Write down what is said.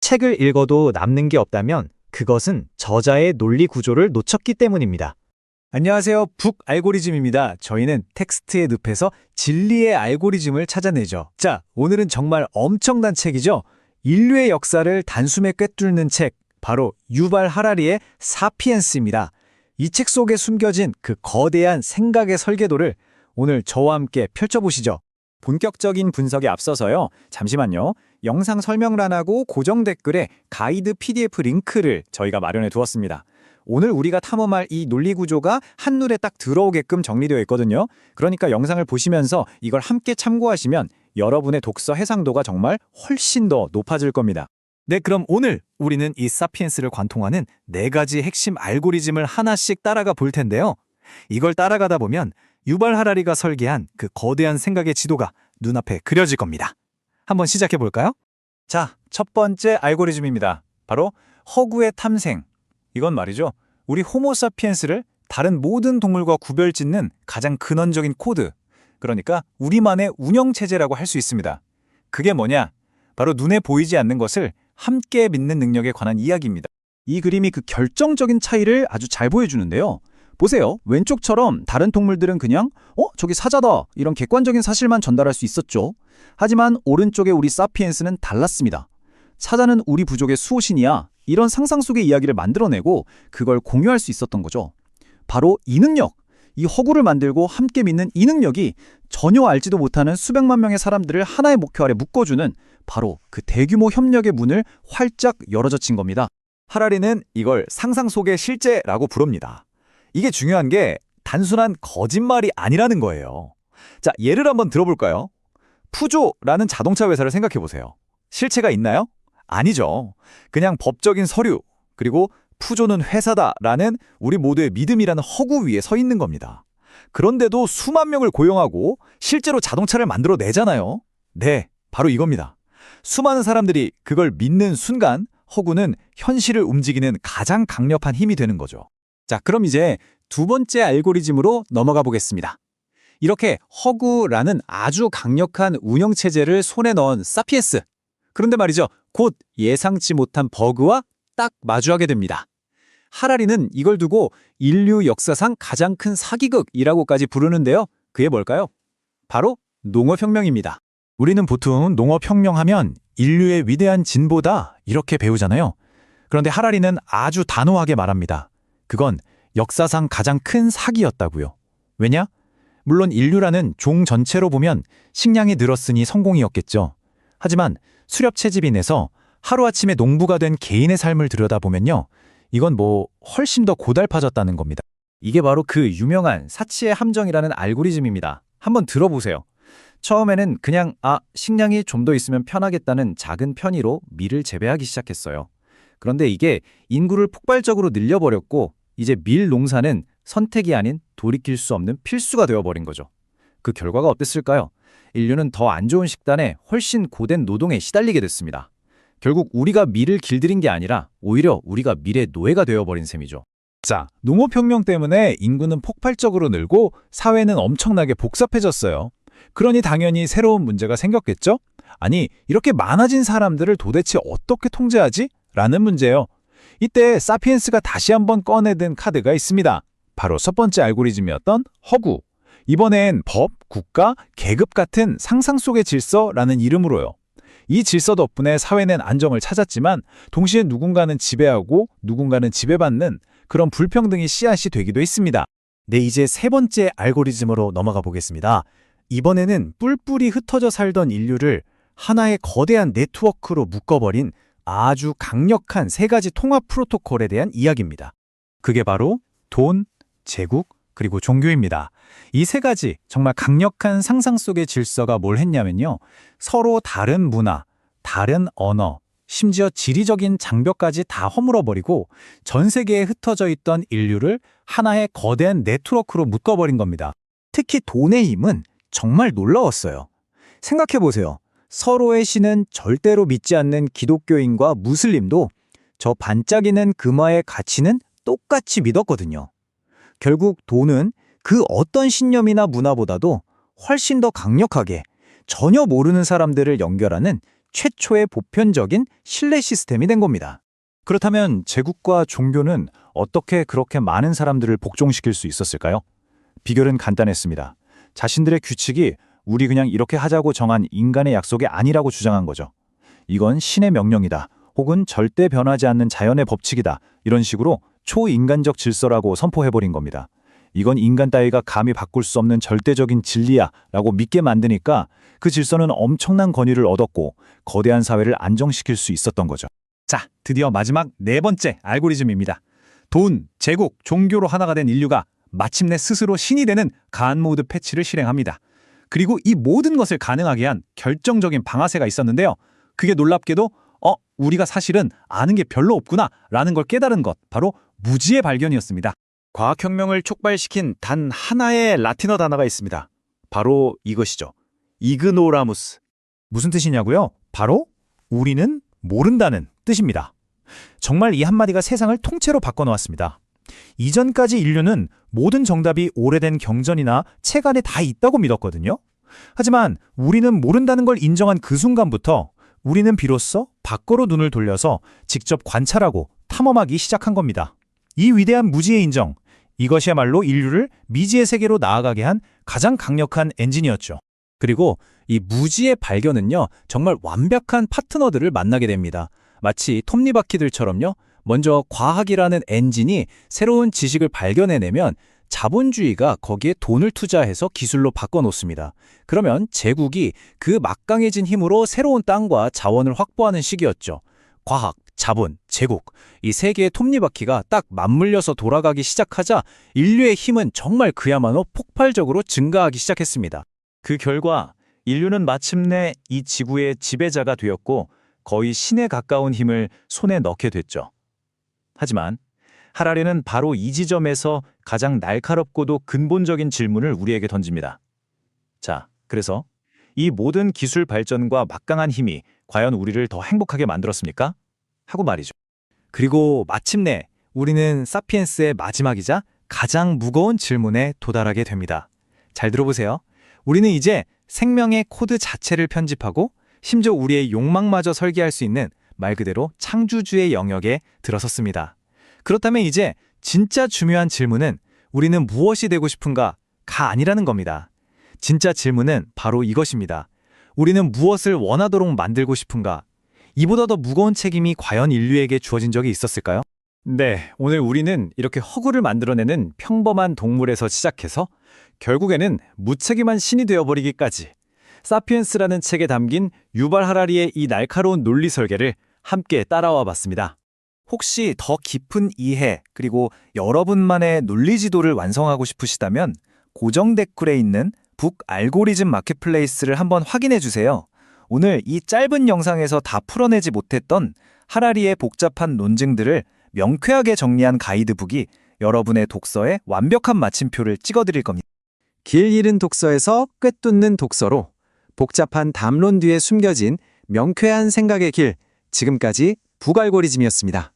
책을 읽어도 남는 게 없다면 그것은 저자의 논리 구조를 놓쳤기 때문입니다. 안녕하세요. 북 알고리즘입니다. 저희는 텍스트의 늪에서 진리의 알고리즘을 찾아내죠. 자, 오늘은 정말 엄청난 책이죠. 인류의 역사를 단숨에 꿰뚫는 책, 바로 유발 하라리의 사피엔스입니다. 이 책 속에 숨겨진 그 거대한 생각의 설계도를 오늘 저와 함께 펼쳐보시죠. 본격적인 분석에 앞서서요. 잠시만요. 영상 설명란하고 고정 댓글에 가이드 PDF 링크를 저희가 마련해 두었습니다. 오늘 우리가 탐험할 이 논리 구조가 한눈에 딱 들어오게끔 정리되어 있거든요. 그러니까 영상을 보시면서 이걸 함께 참고하시면 여러분의 독서 해상도가 정말 훨씬 더 높아질 겁니다. 네, 그럼 오늘 우리는 이 사피엔스를 관통하는 4가지 핵심 알고리즘을 하나씩 따라가 볼 텐데요. 이걸 따라가다 보면 유발 하라리가 설계한 그 거대한 생각의 지도가 눈앞에 그려질 겁니다. 한번 시작해 볼까요? 자, 첫 번째 알고리즘입니다. 바로 허구의 탐생. 이건 말이죠. 우리 호모사피엔스를 다른 모든 동물과 구별짓는 가장 근원적인 코드. 그러니까 우리만의 운영체제라고 할 수 있습니다. 그게 뭐냐? 바로 눈에 보이지 않는 것을 함께 믿는 능력에 관한 이야기입니다. 이 그림이 그 결정적인 차이를 아주 잘 보여주는데요. 보세요. 왼쪽처럼 다른 동물들은 그냥 저기 사자다 이런 객관적인 사실만 전달할 수 있었죠. 하지만 오른쪽의 우리 사피엔스는 달랐습니다. 사자는 우리 부족의 수호신이야. 이런 상상 속의 이야기를 만들어내고 그걸 공유할 수 있었던 거죠. 바로 이 능력, 이 허구를 만들고 함께 믿는 이 능력이 전혀 알지도 못하는 수백만 명의 사람들을 하나의 목표 아래 묶어주는 바로 그 대규모 협력의 문을 활짝 열어젖힌 겁니다. 하라리는 이걸 상상 속의 실제라고 부릅니다. 이게 중요한 게 단순한 거짓말이 아니라는 거예요. 자, 예를 한번 들어볼까요? 푸조라는 자동차 회사를 생각해 보세요. 실체가 있나요? 아니죠. 그냥 법적인 서류, 그리고 푸조는 회사다라는 우리 모두의 믿음이라는 허구 위에 서 있는 겁니다. 그런데도 수만 명을 고용하고 실제로 자동차를 만들어내잖아요. 네, 바로 이겁니다. 수많은 사람들이 그걸 믿는 순간 허구는 현실을 움직이는 가장 강력한 힘이 되는 거죠. 자, 그럼 이제 두 번째 알고리즘으로 넘어가 보겠습니다. 이렇게 허구라는 아주 강력한 운영체제를 손에 넣은 사피엔스. 그런데 말이죠. 곧 예상치 못한 버그와 딱 마주하게 됩니다. 하라리는 이걸 두고 인류 역사상 가장 큰 사기극이라고까지 부르는데요. 그게 뭘까요? 바로 농업혁명입니다. 우리는 보통 농업혁명하면 인류의 위대한 진보다 이렇게 배우잖아요. 그런데 하라리는 아주 단호하게 말합니다. 그건 역사상 가장 큰 사기였다고요. 왜냐? 물론 인류라는 종 전체로 보면 식량이 늘었으니 성공이었겠죠. 하지만 수렵 채집인에서 하루아침에 농부가 된 개인의 삶을 들여다보면요. 이건 훨씬 더 고달파졌다는 겁니다. 이게 바로 그 유명한 사치의 함정이라는 알고리즘입니다. 한번 들어보세요. 처음에는 그냥 식량이 좀 더 있으면 편하겠다는 작은 편의로 밀을 재배하기 시작했어요. 그런데 이게 인구를 폭발적으로 늘려버렸고 이제 밀 농사는 선택이 아닌 돌이킬 수 없는 필수가 되어버린 거죠. 그 결과가 어땠을까요? 인류는 더 안 좋은 식단에 훨씬 고된 노동에 시달리게 됐습니다. 결국 우리가 밀을 길들인 게 아니라 오히려 우리가 밀의 노예가 되어버린 셈이죠. 자, 농업혁명 때문에 인구는 폭발적으로 늘고 사회는 엄청나게 복잡해졌어요. 그러니 당연히 새로운 문제가 생겼겠죠? 아니, 이렇게 많아진 사람들을 도대체 어떻게 통제하지? 라는 문제예요. 이때 사피엔스가 다시 한번 꺼내든 카드가 있습니다. 바로 첫 번째 알고리즘이었던 허구. 이번엔 법, 국가, 계급 같은 상상 속의 질서라는 이름으로요. 이 질서 덕분에 사회는 안정을 찾았지만 동시에 누군가는 지배하고 누군가는 지배받는 그런 불평등의 씨앗이 되기도 했습니다. 네, 이제 세 번째 알고리즘으로 넘어가 보겠습니다. 이번에는 뿔뿔이 흩어져 살던 인류를 하나의 거대한 네트워크로 묶어버린 아주 강력한 3가지 통합 프로토콜에 대한 이야기입니다. 그게 바로 돈, 제국, 그리고 종교입니다. 이 3가지 정말 강력한 상상 속의 질서가 뭘 했냐면요. 서로 다른 문화, 다른 언어, 심지어 지리적인 장벽까지 다 허물어버리고 전 세계에 흩어져 있던 인류를 하나의 거대한 네트워크로 묶어버린 겁니다. 특히 돈의 힘은 정말 놀라웠어요. 생각해보세요. 서로의 신은 절대로 믿지 않는 기독교인과 무슬림도 저 반짝이는 금화의 가치는 똑같이 믿었거든요. 결국 돈은 그 어떤 신념이나 문화보다도 훨씬 더 강력하게 전혀 모르는 사람들을 연결하는 최초의 보편적인 신뢰 시스템이 된 겁니다. 그렇다면 제국과 종교는 어떻게 그렇게 많은 사람들을 복종시킬 수 있었을까요? 비결은 간단했습니다. 자신들의 규칙이 우리 그냥 이렇게 하자고 정한 인간의 약속이 아니라고 주장한 거죠. 이건 신의 명령이다, 혹은 절대 변하지 않는 자연의 법칙이다, 이런 식으로 초인간적 질서라고 선포해버린 겁니다. 이건 인간 따위가 감히 바꿀 수 없는 절대적인 진리야 라고 믿게 만드니까 그 질서는 엄청난 권위를 얻었고 거대한 사회를 안정시킬 수 있었던 거죠. 자, 드디어 마지막 네 번째 알고리즘입니다. 돈, 제국, 종교로 하나가 된 인류가 마침내 스스로 신이 되는 간 모드 패치를 실행합니다. 그리고 이 모든 것을 가능하게 한 결정적인 방아쇠가 있었는데요. 그게 놀랍게도 우리가 사실은 아는 게 별로 없구나 라는 걸 깨달은 것, 바로 무지의 발견이었습니다. 과학혁명을 촉발시킨 단 하나의 라틴어 단어가 있습니다. 바로 이것이죠. 이그노라무스. 무슨 뜻이냐고요? 바로 우리는 모른다는 뜻입니다. 정말 이 한마디가 세상을 통째로 바꿔놓았습니다. 이전까지 인류는 모든 정답이 오래된 경전이나 책 안에 다 있다고 믿었거든요. 하지만 우리는 모른다는 걸 인정한 그 순간부터 우리는 비로소 밖으로 눈을 돌려서 직접 관찰하고 탐험하기 시작한 겁니다. 이 위대한 무지의 인정, 이것이야말로 인류를 미지의 세계로 나아가게 한 가장 강력한 엔진이었죠. 그리고 이 무지의 발견은요, 정말 완벽한 파트너들을 만나게 됩니다. 마치 톱니바퀴들처럼요. 먼저 과학이라는 엔진이 새로운 지식을 발견해내면 자본주의가 거기에 돈을 투자해서 기술로 바꿔놓습니다. 그러면 제국이 그 막강해진 힘으로 새로운 땅과 자원을 확보하는 시기였죠. 과학, 자본, 제국, 이 세 개의 톱니바퀴가 딱 맞물려서 돌아가기 시작하자 인류의 힘은 정말 그야말로 폭발적으로 증가하기 시작했습니다. 그 결과 인류는 마침내 이 지구의 지배자가 되었고 거의 신에 가까운 힘을 손에 넣게 됐죠. 하지만 하라리는 바로 이 지점에서 가장 날카롭고도 근본적인 질문을 우리에게 던집니다. 자, 그래서 이 모든 기술 발전과 막강한 힘이 과연 우리를 더 행복하게 만들었습니까? 하고 말이죠. 그리고 마침내 우리는 사피엔스의 마지막이자 가장 무거운 질문에 도달하게 됩니다. 잘 들어보세요. 우리는 이제 생명의 코드 자체를 편집하고 심지어 우리의 욕망마저 설계할 수 있는 말 그대로 창조주의 영역에 들어섰습니다. 그렇다면 이제 진짜 중요한 질문은 우리는 무엇이 되고 싶은가가 아니라는 겁니다. 진짜 질문은 바로 이것입니다. 우리는 무엇을 원하도록 만들고 싶은가? 이보다 더 무거운 책임이 과연 인류에게 주어진 적이 있었을까요? 네, 오늘 우리는 이렇게 허구를 만들어내는 평범한 동물에서 시작해서 결국에는 무책임한 신이 되어버리기까지 사피엔스라는 책에 담긴 유발 하라리의 이 날카로운 논리 설계를 함께 따라와 봤습니다. 혹시 더 깊은 이해 그리고 여러분만의 논리 지도를 완성하고 싶으시다면 고정 댓글에 있는 북 알고리즘 마켓플레이스를 한번 확인해 주세요. 오늘 이 짧은 영상에서 다 풀어내지 못했던 하라리의 복잡한 논증들을 명쾌하게 정리한 가이드북이 여러분의 독서에 완벽한 마침표를 찍어드릴 겁니다. 길 잃은 독서에서 꿰뚫는 독서로 복잡한 담론 뒤에 숨겨진 명쾌한 생각의 길, 지금까지 북알고리즘이었습니다.